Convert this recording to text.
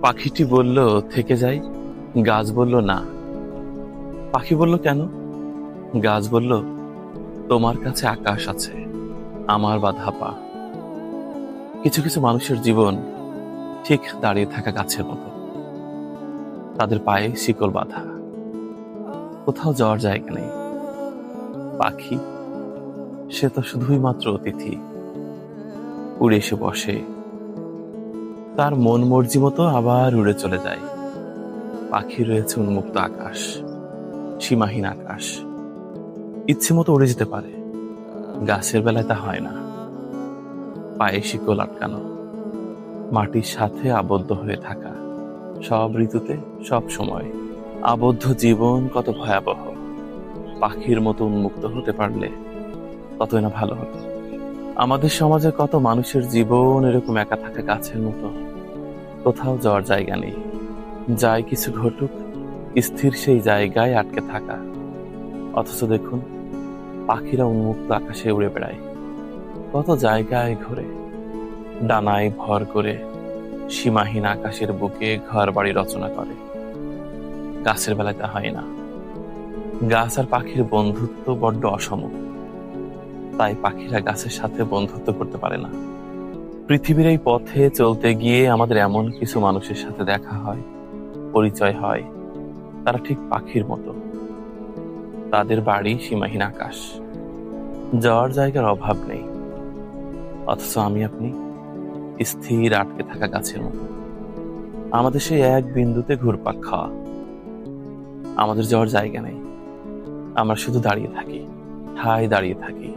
পাখিটি বলল থেকে যাই, গাছ বলল না। পাখি বলল কেন? গাছ বলল তোমার কাছে আকাশ আছে, আমার বাধা পা। কিছু কিছু মানুষের জীবন ঠিক দাঁড়িয়ে থাকা গাছের মতো, তাদের পায়ে শিকল বাঁধা, কোথাও যাওয়ার জায়গা নেই। পাখি সে তো শুধুই মাত্র অতিথি, উড়ে এসে বসে, তার মন মর্জি মতো আবার উড়ে চলে যায়। পাখি রয়েছে উন্মুক্ত আকাশ, সীমাহীন আকাশ, ইচ্ছে মতো উড়ে যেতে পারে। গাছের বেলায় তা হয় না, পায়ে শিকল আটকানো, মাটির সাথে আবদ্ধ হয়ে থাকা, সব ঋতুতে সব সময়। আবদ্ধ জীবন কত ভয়াবহ। পাখির মতো উন্মুক্ত হতে পারলে ততই না ভালো হতো। আমাদের সমাজে কত মানুষের জীবন এরকম একা থাকা গাছের মতো, কোথাও যাওয়ার জায়গা নেই। যাই কিছু ঘটুক, স্থির সেই জায়গায় আটকে থাকা। অথচ দেখুন, পাখিরা উন্মুক্ত আকাশে উড়ে বেড়ায়, কত জায়গায় ঘোরে, ডানায় ভর করে সীমাহীন আকাশের বুকে ঘর বাড়ি রচনা করে। গাছের বেলায় তা হয় না। গাছ আর পাখির বন্ধুত্ব বড্ড অসম, তাই পাখিরা গাছের সাথে বন্ধুত্ব করতে পারে না। পৃথিবীর এই পথে চলতে গিয়ে আমাদের এমন কিছু মানুষের সাথে দেখা হয়, পরিচয় হয়, তারা ঠিক পাখির মতো। তাদের বাড়ি সীমাহীন আকাশ, যাওয়ার জায়গার অভাব নেই। অথচ আমি আপনি স্থির আটকে থাকা গাছের মতো, আমাদের সেই এক বিন্দুতে ঘুরপাক খাওয়া। আমাদের যাওয়ার জায়গা নেই, আমরা শুধু দাঁড়িয়ে থাকি, ঠায় দাঁড়িয়ে থাকি।